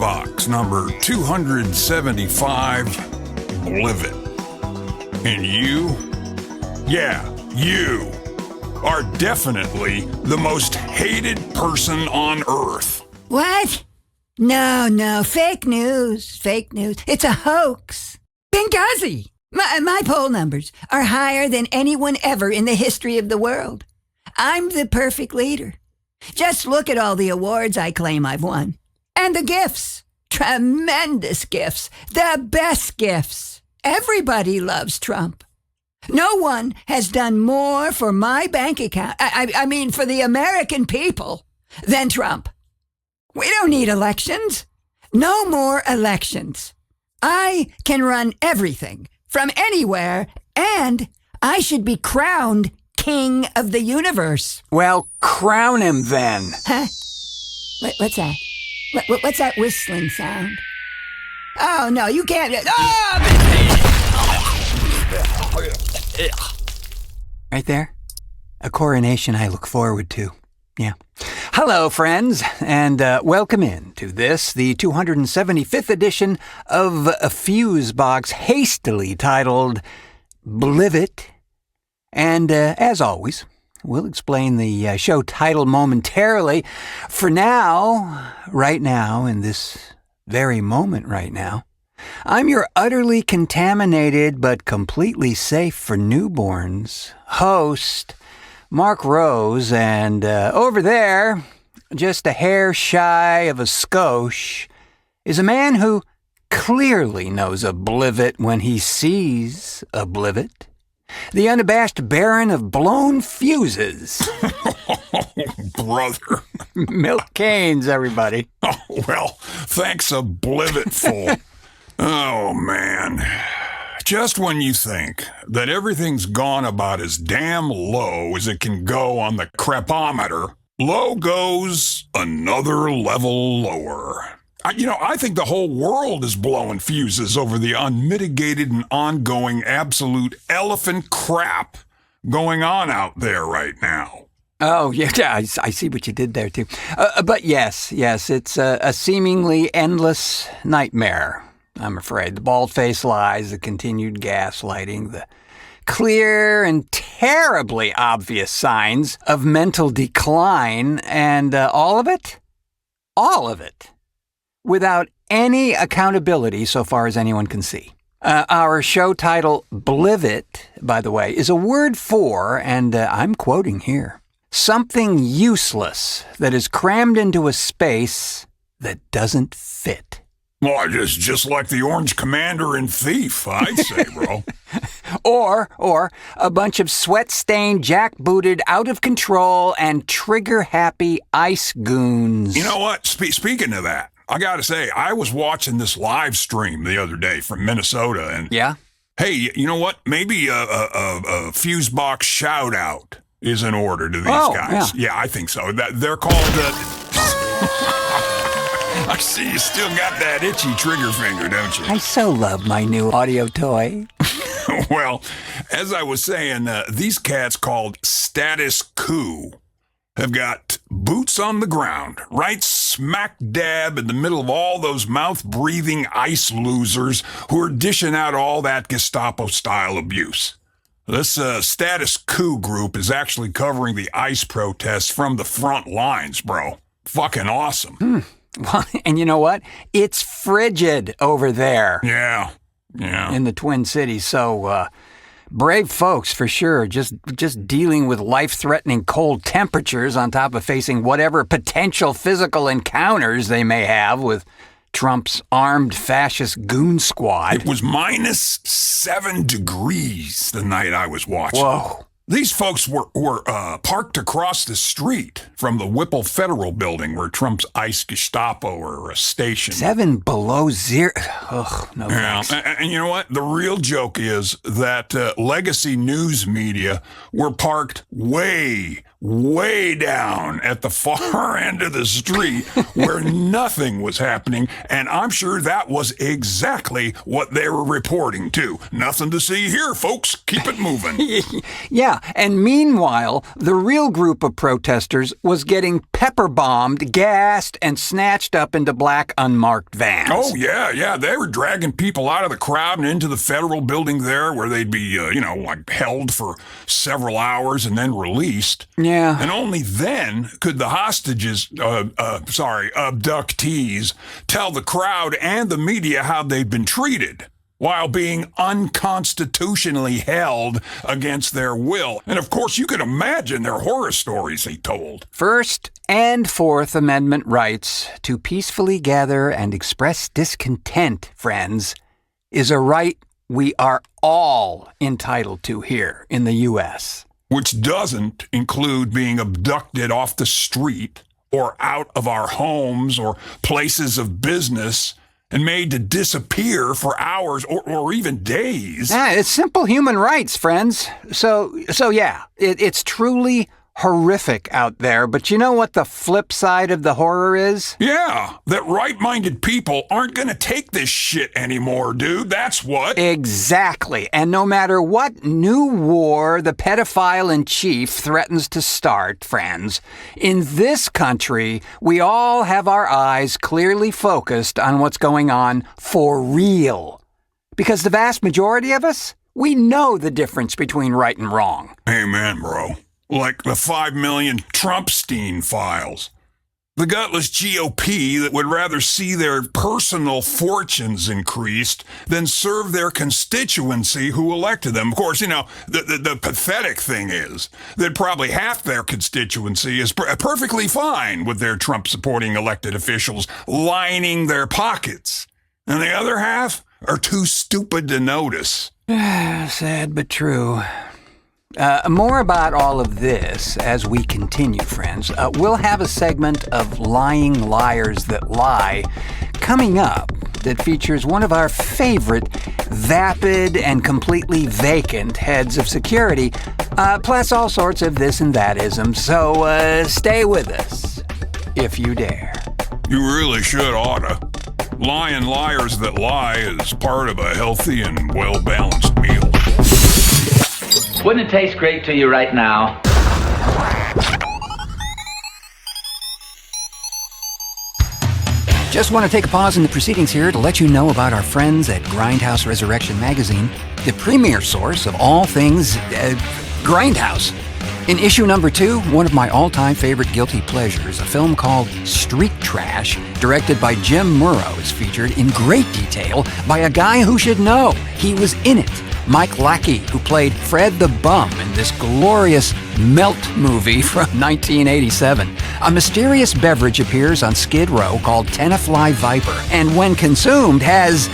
Fusebox number 275, Blivet. And you, you are definitely the most hated person on Earth. What? No, fake news. It's a hoax. Benghazi! My poll numbers are higher than anyone ever in the history of the world. I'm the perfect leader. Just look at all the awards I claim I've won. And the gifts. Tremendous gifts. The best gifts. Everybody loves Trump. No one has done more for my bank account, I mean for the American people, than Trump. We don't need elections. No more elections. I can run everything from anywhere, and I should be crowned king of the universe. Well, crown him then. Huh? What's that? What's that whistling sound? Oh, no, you can't. Right there. A coronation I look forward to. Yeah. Hello, friends, and welcome in to this, the 275th edition of a Fusebox, hastily titled Blivet. And as always, we'll explain the show title momentarily. For now, right now, in this very moment right now, I'm your utterly contaminated but completely safe for newborns host, Mark Rose, and over there, just a hair shy of a skosh, is a man who clearly knows a blivet when he sees a blivet. The unabashed baron of blown fuses. Brother. Milk canes, everybody. Oh, well, thanks a blivetful. Oh, man. Just when you think that everythly gone about as damn low as it can go on the crepometer, low goes another level lower. I think the whole world is blowing fuses over the unmitigated and ongoing absolute elephant crap going on out there right now. Oh, yeah, I see what you did there, too. But yes, it's a seemingly endless nightmare, I'm afraid. The bald-faced lies, the continued gaslighting, the clear and terribly obvious signs of mental decline, and all of it, without any accountability so far as anyone can see. Our show title, Blivet, by the way, is a word for, and I'm quoting here, something useless that is crammed into a space that doesn't fit. Well, just like the Orange Commander in Thief, I'd say, bro. Or a bunch of sweat-stained, jackbooted, out-of-control, and trigger-happy ice goons. You know what? Speaking of that, I gotta say, I was watching this live stream the other day from Minnesota, and yeah? Hey, you know what? Maybe a Fusebox shout-out is in order to these guys. Yeah, I think so. They're called... I see you still got that itchy trigger finger, don't you? I so love my new audio toy. Well, as I was saying, these cats called Status Coup have got boots on the ground, right smack dab in the middle of all those mouth-breathing ice losers who are dishing out all that Gestapo-style abuse. This Status Coup group is actually covering the ice protests from the front lines, bro. Fucking awesome. Well, and you know what? It's frigid over there. Yeah. In the Twin Cities, so brave folks for sure, just dealing with life-threatening cold temperatures on top of facing whatever potential physical encounters they may have with Trump's armed fascist goon squad. It was minus 7 degrees the night I was watching. Whoa. These folks were parked across the street from the Whipple Federal Building where Trump's ICE Gestapo are stationed. 7 below zero. Ugh, no thanks. And you know what? The real joke is that legacy news media were parked way way down at the far end of the street where nothing was happening, and I'm sure that was exactly what they were reporting too. Nothing to see here, folks. Keep it moving. Yeah, and meanwhile, the real group of protesters was getting pepper bombed, gassed, and snatched up into black unmarked vans. Oh, yeah. They were dragging people out of the crowd and into the federal building there where they'd be, held for several hours and then released. Yeah. And only then could the abductees tell the crowd and the media how they'd been treated while being unconstitutionally held against their will. And of course, you could imagine their horror stories they told. First and Fourth Amendment rights to peacefully gather and express discontent, friends, is a right we are all entitled to here in the U.S. Which doesn't include being abducted off the street or out of our homes or places of business and made to disappear for hours or even days. It's simple human rights, friends. So yeah, it's truly horrific out there, but you know what the flip side of the horror is? Yeah, that right-minded people aren't gonna take this shit anymore, dude. That's what. Exactly. And no matter what new war the pedophile in chief threatens to start, friends, in this country, we all have our eyes clearly focused on what's going on for real. Because the vast majority of us, we know the difference between right and wrong. Amen, bro. Like the 5 million Trumpstein files. The gutless GOP that would rather see their personal fortunes increased than serve their constituency who elected them. Of course, the pathetic thing is that probably half their constituency is perfectly fine with their Trump-supporting elected officials lining their pockets. And the other half are too stupid to notice. Sad but true. More about all of this as we continue, friends. We'll have a segment of Lying Liars That Lie coming up that features one of our favorite vapid and completely vacant heads of security, plus all sorts of this and that-isms. So stay with us, if you dare. You really should oughta. Lying Liars That Lie is part of a healthy and well-balanced meal. Wouldn't it taste great to you right now? Just want to take a pause in the proceedings here to let you know about our friends at Grindhouse Resurrection Magazine, the premier source of all things Grindhouse. In issue number 2, one of my all-time favorite guilty pleasures, a film called Street Trash, directed by Jim Murrow, is featured in great detail by a guy who should know. He was in it. Mike Lackey, who played Fred the Bum in this glorious Melt movie from 1987. A mysterious beverage appears on Skid Row called Tenafly Viper, and when consumed has,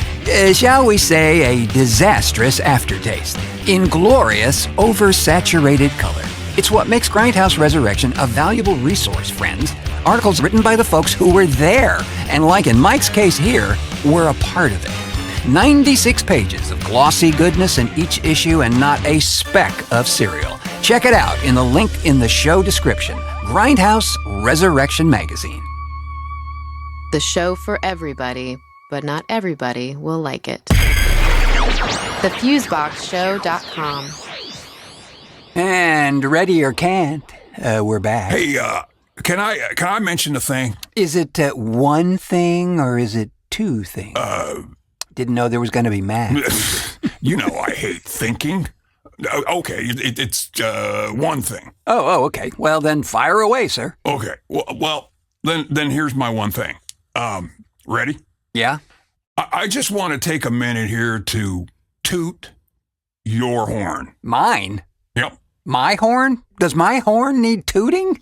shall we say, a disastrous aftertaste. In glorious, oversaturated color. It's what makes Grindhouse Resurrection a valuable resource, friends. Articles written by the folks who were there, and like in Mike's case here, were a part of it. 96 pages of glossy goodness in each issue and not a speck of cereal. Check it out in the link in the show description. Grindhouse Resurrection Magazine. The show for everybody, but not everybody will like it. TheFuseboxShow.com. And ready or can't, we're back. Hey, can I mention a thing? Is it one thing or is it two things? Didn't know there was going to be math. You know I hate thinking. Okay, it's one thing. Oh, okay. Well, then fire away, sir. Okay. Well, then here's my one thing. Ready? Yeah? I just want to take a minute here to toot your horn. Mine? Yep. My horn? Does my horn need tooting?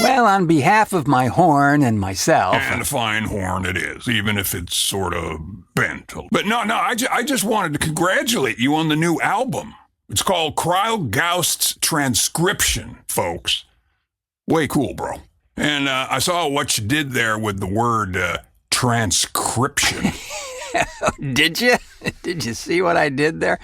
Well, on behalf of my horn and myself... And a fine horn it is, even if it's sort of bent. But no, I just wanted to congratulate you on the new album. It's called Krael Gaust's Transcryption, folks. Way cool, bro. And I saw what you did there with the word transcription. Did you? Did you see what I did there?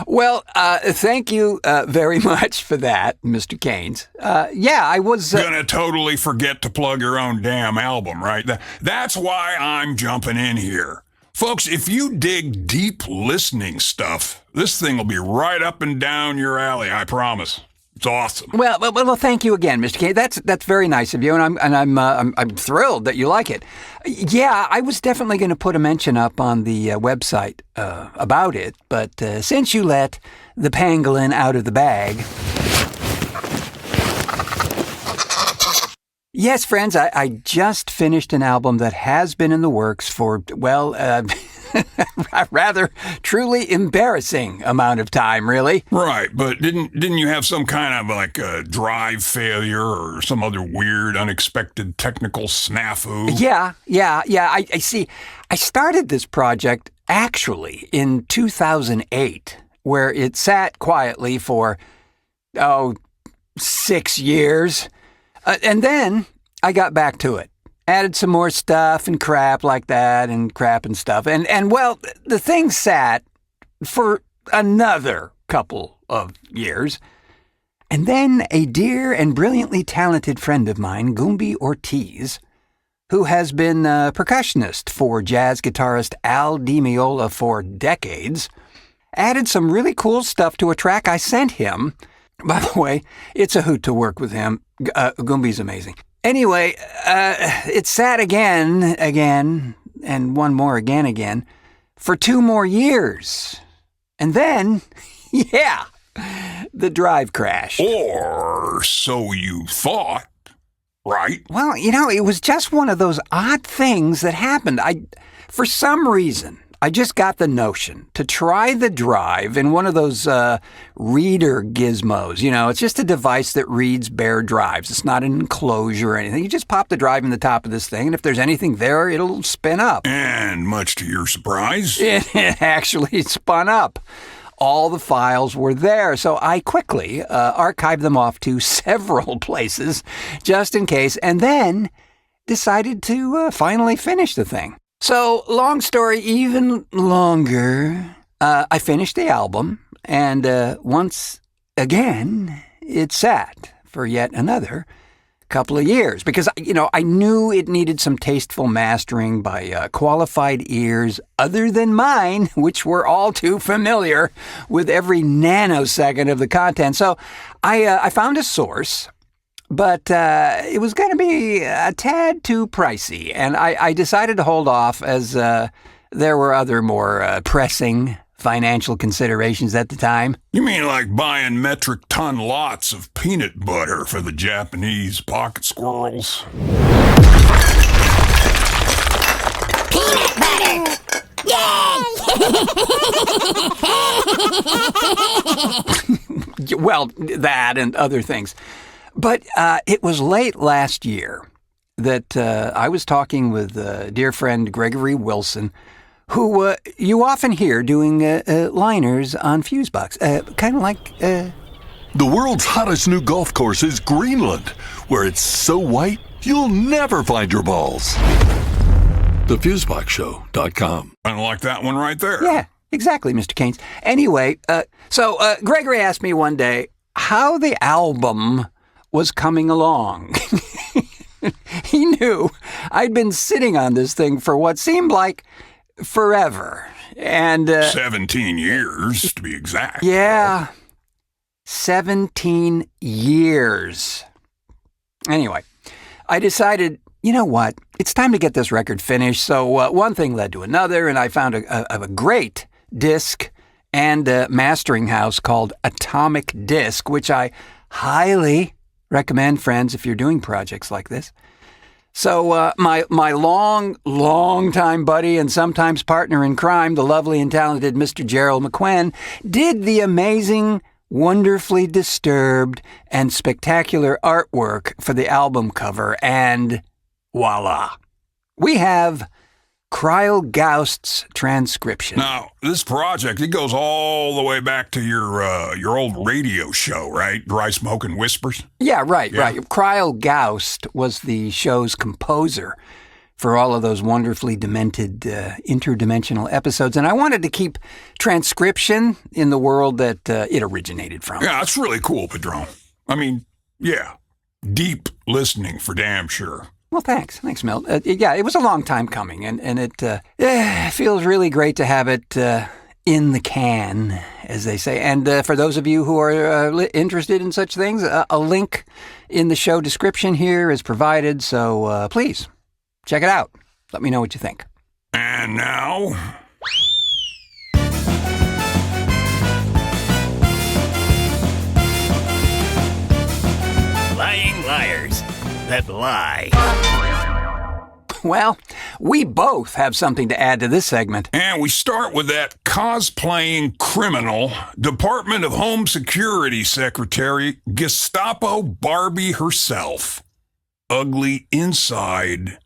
Well, thank you very much for that, Mr. Keynes. Yeah, I was... Gonna totally forget to plug your own damn album, right? That's why I'm jumping in here. Folks, if you dig deep listening stuff, this thing will be right up and down your alley, I promise. It's awesome. Well, thank you again, Mr. K. That's very nice of you, and I'm thrilled that you like it. Yeah, I was definitely going to put a mention up on the website about it, but since you let the pangolin out of the bag, yes, friends, I just finished an album that has been in the works for a rather truly embarrassing amount of time, really. Right, but didn't you have some kind of like a drive failure or some other weird, unexpected technical snafu? Yeah. I see. I started this project actually in 2008, where it sat quietly for 6 years, and then I got back to it. Added some more stuff and crap like that and crap and stuff. And well, the thing sat for another couple of years. And then a dear and brilliantly talented friend of mine, Goomby Ortiz, who has been a percussionist for jazz guitarist Al Di Meola for decades, added some really cool stuff to a track I sent him. By the way, it's a hoot to work with him. Goomby's amazing. Anyway, it sat again, and one more again, for 2 more years. And then, yeah, the drive crashed. Or so you thought, right? Well, it was just one of those odd things that happened. For some reason, I just got the notion to try the drive in one of those reader gizmos. It's just a device that reads bare drives. It's not an enclosure or anything. You just pop the drive in the top of this thing, and if there's anything there, it'll spin up. And much to your surprise, it actually spun up. All the files were there, so I quickly archived them off to several places just in case, and then decided to finally finish the thing. So, long story even longer, I finished the album, and once again, it sat for yet another couple of years. Because, I knew it needed some tasteful mastering by qualified ears other than mine, which were all too familiar with every nanosecond of the content. So, I found a source. But it was going to be a tad too pricey, and I decided to hold off as there were other more pressing financial considerations at the time. You mean like buying metric ton lots of peanut butter for the Japanese pocket squirrels? Peanut butter! Yay! Well, that and other things. But it was late last year that I was talking with dear friend Gregory Wilson, who you often hear doing liners on Fusebox, kind of like... The world's hottest new golf course is Greenland, where it's so white you'll never find your balls. TheFuseboxShow.com. I like that one right there. Yeah, exactly, Mr. Keynes. Anyway, so Gregory asked me one day how the album was coming along. He knew I'd been sitting on this thing for what seemed like forever. And 17 years, to be exact. Yeah, 17 years. Anyway, I decided, you know what? It's time to get this record finished. So one thing led to another, and I found a great disc and mastering house called Atomic Disc, which I highly recommend, friends, if you're doing projects like this. So my long time buddy and sometimes partner in crime, the lovely and talented Mr. Gerald McQuinn, did the amazing, wonderfully disturbed, and spectacular artwork for the album cover, and voila. We have Krael Gaust's Transcryption. Now, this project, it goes all the way back to your old radio show, right? Dry Smoke and Whispers? Yeah, right. Krael Gaust was the show's composer for all of those wonderfully demented interdimensional episodes. And I wanted to keep Transcryption in the world that it originated from. Yeah, it's really cool, Padron. I mean, yeah, deep listening for damn sure. Well, thanks. Thanks, Milt. Yeah, it was a long time coming, and it feels really great to have it in the can, as they say. And for those of you who are interested in such things, a link in the show description here is provided, so please, check it out. Let me know what you think. And now... Lying liars that lie. Well, we both have something to add to this segment. And we start with that cosplaying criminal, Department of Home Security Secretary, Gestapo Barbie herself. Ugly inside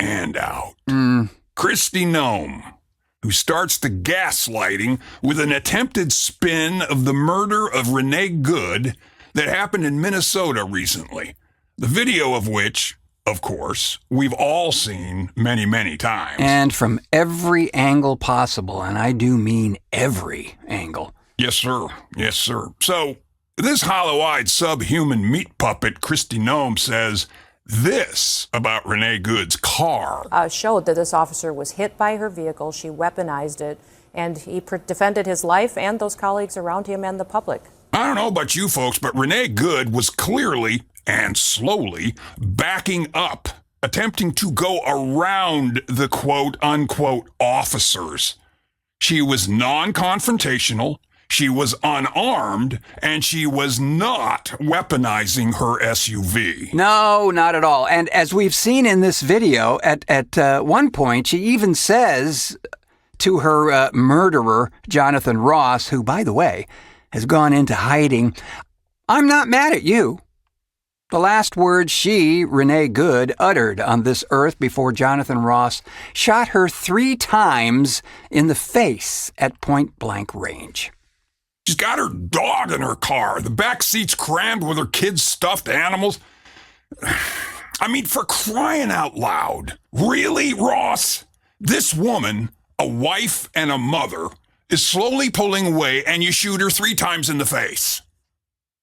and out. Kristi Noem, who starts the gaslighting with an attempted spin of the murder of Renee Good that happened in Minnesota recently. The video of which, of course, we've all seen many, many times. And from every angle possible, and I do mean every angle. Yes, sir. Yes, sir. So, this hollow-eyed subhuman meat puppet, Kristi Noem, says this about Renee Good's car. Showed that this officer was hit by her vehicle, she weaponized it, and he defended his life and those colleagues around him and the public. I don't know about you folks, but Renee Good was clearly and slowly backing up, attempting to go around the quote-unquote officers. She was non-confrontational, she was unarmed, and she was not weaponizing her SUV. No, not at all. And as we've seen in this video, at one point, she even says to her murderer, Jonathan Ross, who, by the way, has gone into hiding, "I'm not mad at you." The last words she, Renee Good, uttered on this earth before Jonathan Ross shot her 3 times in the face at point-blank range. She's got her dog in her car. The back seat's crammed with her kids' stuffed animals. I mean, for crying out loud. Really, Ross? This woman, a wife and a mother, is slowly pulling away and you shoot her 3 times in the face.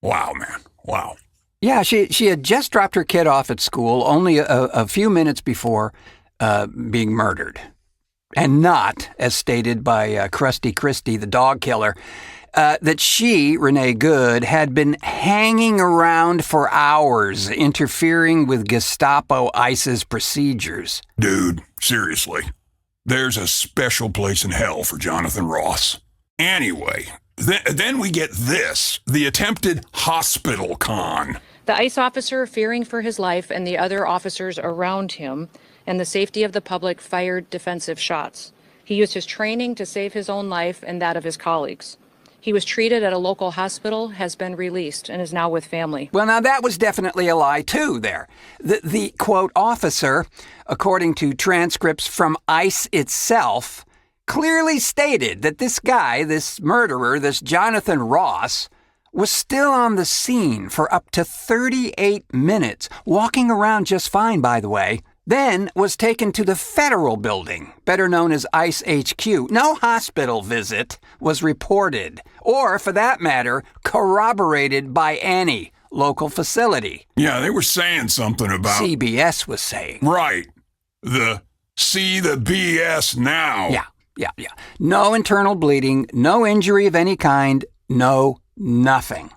Wow, man. Wow. Yeah, she had just dropped her kid off at school only a few minutes before being murdered. And not, as stated by Krusty Kristi, the dog killer, that she, Renee Good, had been hanging around for hours, interfering with Gestapo ICE's procedures. Dude, seriously. There's a special place in hell for Jonathan Ross. Anyway, then we get this, the attempted hospital con. The ICE officer, fearing for his life and the other officers around him and the safety of the public, fired defensive shots. He used his training to save his own life and that of his colleagues. He was treated at a local hospital, has been released, and is now with family. Well, now that was definitely a lie, too, there. The quote, officer, according to transcripts from ICE itself, clearly stated that this guy, this murderer, this Jonathan Ross, was still on the scene for up to 38 minutes, walking around just fine, by the way, then was taken to the federal building, better known as ICE HQ. No hospital visit was reported, or, for that matter, corroborated by any local facility. Yeah, they were saying something about... CBS was saying. Right. See the BS now. Yeah. No internal bleeding, no injury of any kind, no nothing.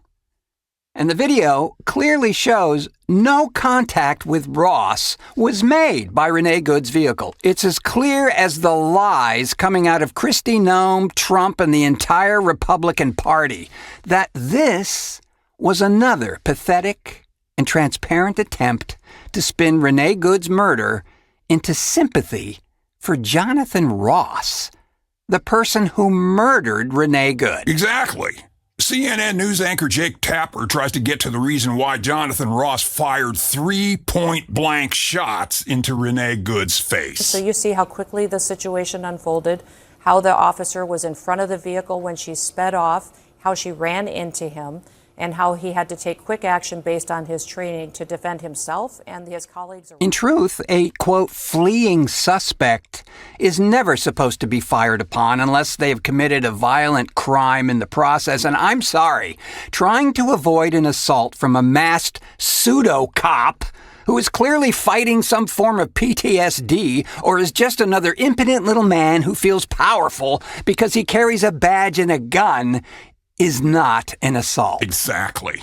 And the video clearly shows no contact with Ross was made by Renee Good's vehicle. It's as clear as the lies coming out of Kristi Noem, Trump, and the entire Republican Party that this was another pathetic and transparent attempt to spin Renee Good's murder into sympathy for Jonathan Ross, the person who murdered Renee Good. Exactly. CNN news anchor Jake Tapper tries to get to the reason why Jonathan Ross fired 3 point-blank shots into Renee Good's face. So you see how quickly the situation unfolded, how the officer was in front of the vehicle when she sped off, how she ran into him. and how he had to take quick action based on his training to defend himself and his colleagues. In truth, a, quote, fleeing suspect is never supposed to be fired upon unless they have committed a violent crime in the process. And I'm sorry, trying to avoid an assault from a masked pseudo-cop who is clearly fighting some form of PTSD or is just another impotent little man who feels powerful because he carries a badge and a gun is not an assault. Exactly.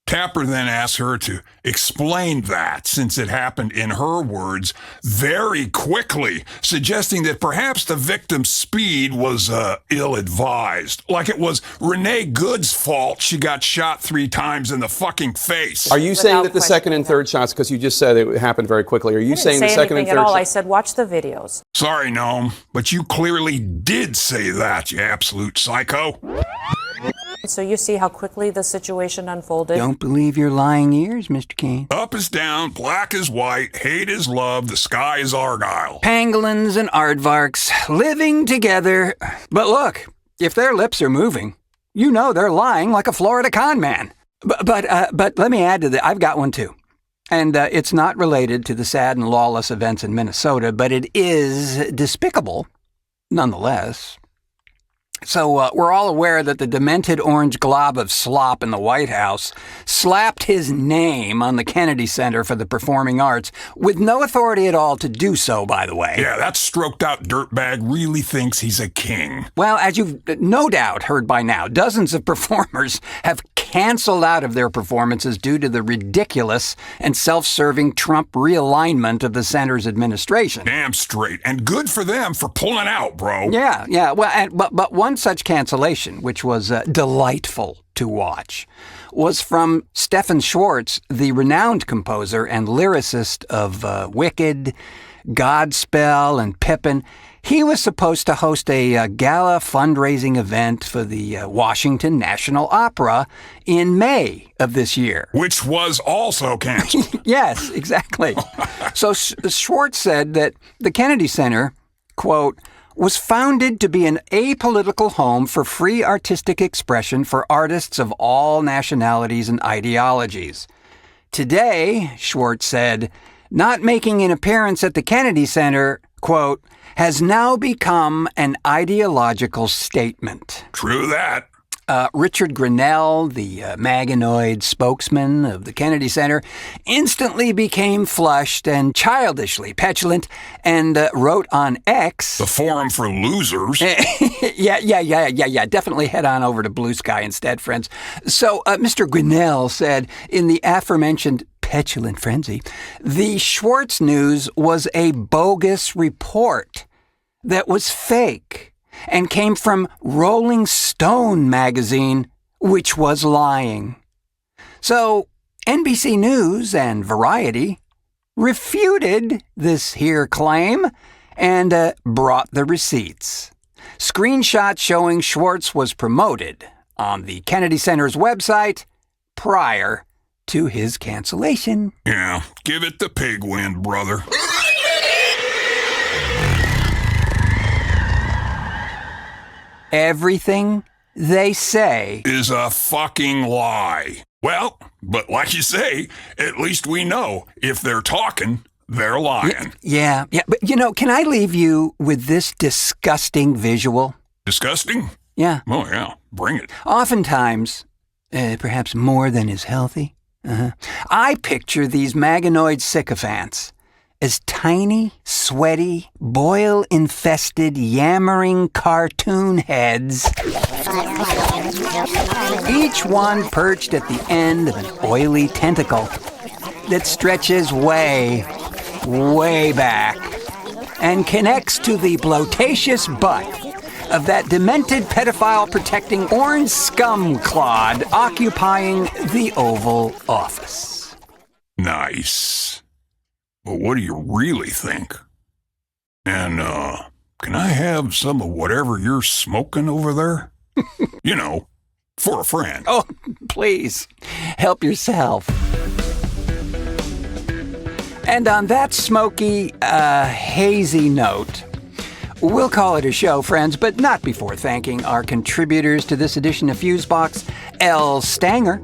Tapper then asked her to explain that, since it happened in her words very quickly, suggesting that perhaps the victim's speed was ill-advised. Like it was Renee Good's fault she got shot 3 times in the fucking face. Are you saying that the second and third shots, because you just said it happened very quickly, are you saying the second and third shots? I said watch the videos. Sorry, Gnome, but you clearly did say that, you absolute psycho. So you see how quickly the situation unfolded. Don't believe your lying ears, Mr. Kane. Up is down, black is white, hate is love, the sky is Argyle. Pangolins and aardvarks living together. But look, if their lips are moving, you know they're lying like a Florida con man. But let me add to that. I've got one too. And it's not related to the sad and lawless events in Minnesota, but it is despicable nonetheless. So we're all aware that the demented orange glob of slop in the White House slapped his name on the Kennedy Center for the Performing Arts with no authority at all to do so, by the way. Yeah, that stroked-out dirtbag really thinks he's a king. Well, as you've no doubt heard by now, dozens of performers have canceled out of their performances due to the ridiculous and self-serving Trump realignment of the center's administration. Damn straight. And good for them for pulling out, bro. Yeah. Well, but one such cancellation, which was delightful to watch, was from Stefan Schwartz, the renowned composer and lyricist of Wicked, Godspell, and Pippin. He was supposed to host a gala fundraising event for the Washington National Opera in May of this year. Which was also canceled. Yes, exactly. So Schwartz said that the Kennedy Center, quote, was founded to be an apolitical home for free artistic expression for artists of all nationalities and ideologies. Today, Schwartz said, not making an appearance at the Kennedy Center, quote, has now become an ideological statement. True that. Richard Grinnell, the Maganoid spokesman of the Kennedy Center, instantly became flushed and childishly petulant and wrote on X... The forum for losers. Yeah. Definitely head on over to Blue Sky instead, friends. So Mr. Grinnell said in the aforementioned petulant frenzy, the Schwartz news was a bogus report that was fake and came from Rolling Stone magazine, which was lying. So NBC News and Variety refuted this here claim and brought the receipts. Screenshots showing Schwartz was promoted on the Kennedy Center's website prior to his cancellation. Yeah, give it the pig wind, brother. Everything they say is a fucking lie. Well, but like you say, at least we know if they're talking, they're lying. Yeah. But, can I leave you with this disgusting visual? Disgusting? Yeah. Oh, yeah. Bring it. Oftentimes, perhaps more than is healthy, I picture these Maganoid sycophants as tiny, sweaty, boil-infested, yammering cartoon heads, each one perched at the end of an oily tentacle that stretches way, way back and connects to the bloataceous butt of that demented pedophile-protecting orange scum clod occupying the Oval Office. Nice. Well, what do you really think? And, can I have some of whatever you're smoking over there? For a friend. Oh, please, help yourself. And on that smoky, hazy note, We'll call it a show, friends, but not before thanking our contributors to this edition of Fusebox, Elle Stanger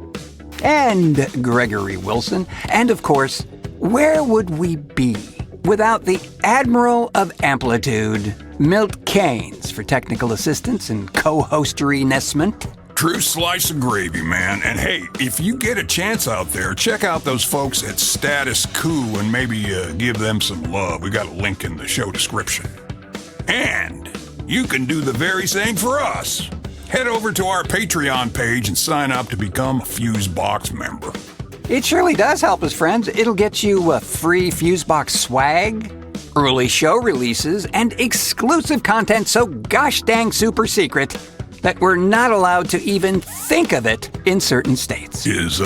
and Gregory Wilson. And of course, where would we be without the Admiral of Amplitude, Milt Keynes, for technical assistance and co-hostery-nessment? True slice of gravy, man. And hey, if you get a chance out there, check out those folks at Status Coup and maybe give them some love. We got a link in the show description. And you can do the very same for us. Head over to our Patreon page and sign up to become a Fusebox member. It surely does help us, friends. It'll get you free Fusebox Swag, early show releases, and exclusive content so gosh dang super secret that we're not allowed to even think of it in certain states. Is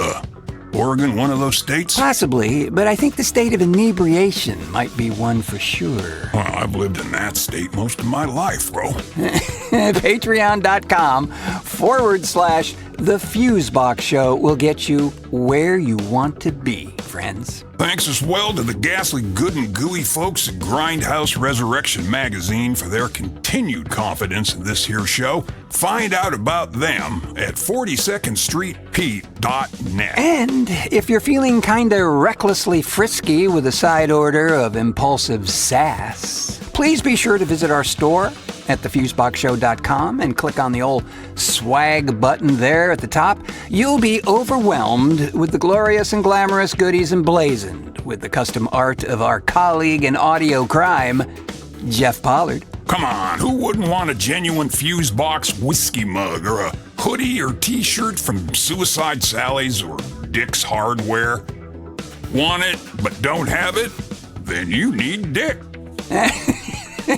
Oregon one of those states? Possibly, but I think the state of inebriation might be one for sure. Well, I've lived in that state most of my life, bro. Patreon.com/The Fusebox Show will get you where you want to be, friends. Thanks as well to the ghastly good and gooey folks at Grindhouse Resurrection Magazine for their continued confidence in this here show. Find out about them at 42ndstreetpete.net. And if you're feeling kinda recklessly frisky with a side order of impulsive sass, please be sure to visit our store at thefuseboxshow.com and click on the old swag button there at the top. You'll be overwhelmed with the glorious and glamorous goodies emblazoned with the custom art of our colleague in audio crime, Jeff Pollard. Come on, who wouldn't want a genuine Fusebox whiskey mug or a hoodie or t-shirt from Suicide Sally's or Dick's Hardware? Want it but don't have it? Then you need Dick.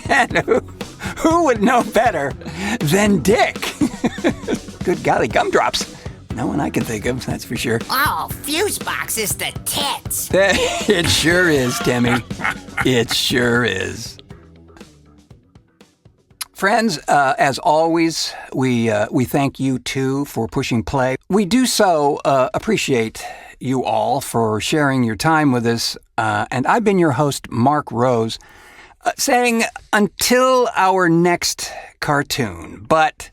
And who would know better than Dick? Good golly, gumdrops. No one I can think of, that's for sure. Oh, Fusebox is the tits. It sure is, Timmy. It sure is. Friends, as always, we thank you too for pushing play. We do so appreciate you all for sharing your time with us. And I've been your host, Mark Rose, saying until our next cartoon. But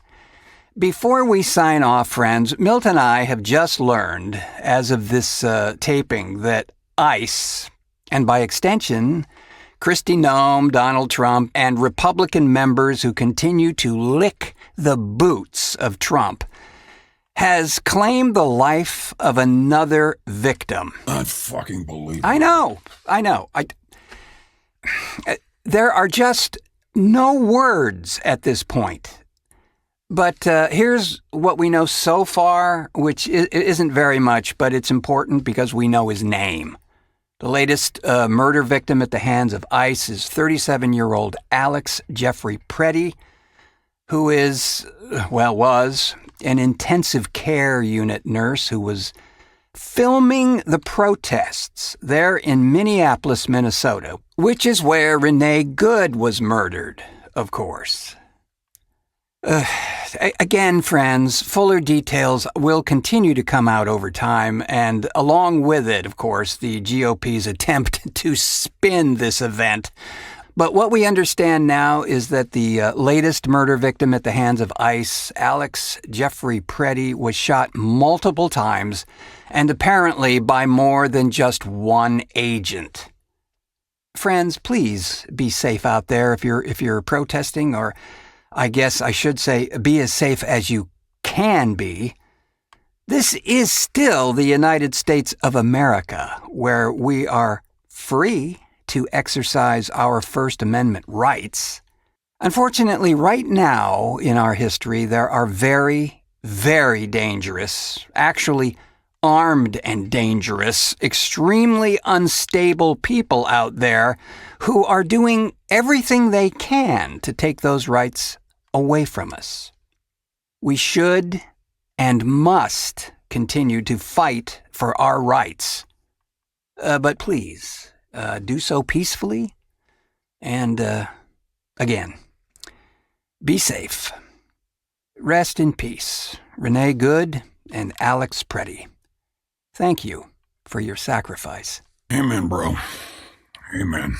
before we sign off, friends, Milt and I have just learned, as of this taping, that ICE, and by extension, Kristi Noem, Donald Trump, and Republican members who continue to lick the boots of Trump, has claimed the life of another victim. I fucking believe it. I know. There are just no words at this point. But here's what we know so far, which isn't very much, but it's important because we know his name. The latest murder victim at the hands of ICE is 37-year-old Alex Jeffrey Preddy, who was an intensive care unit nurse who was filming the protests there in Minneapolis, Minnesota, which is where Renee Good was murdered, of course. Again, friends, fuller details will continue to come out over time, and along with it, of course, the GOP's attempt to spin this event. But what we understand now is that the latest murder victim at the hands of ICE, Alex Jeffrey Preddy, was shot multiple times, and apparently by more than just one agent. Friends, please be safe out there if you're protesting, or I guess I should say be as safe as you can be. This is still the United States of America, where we are free to exercise our First Amendment rights. Unfortunately, right now in our history, there are very, very dangerous, actually armed and dangerous, extremely unstable people out there who are doing everything they can to take those rights away from us. We should and must continue to fight for our rights. But please, do so peacefully. And, again, be safe. Rest in peace, Renee Good and Alex Preddy. Thank you for your sacrifice. Amen, bro. Amen.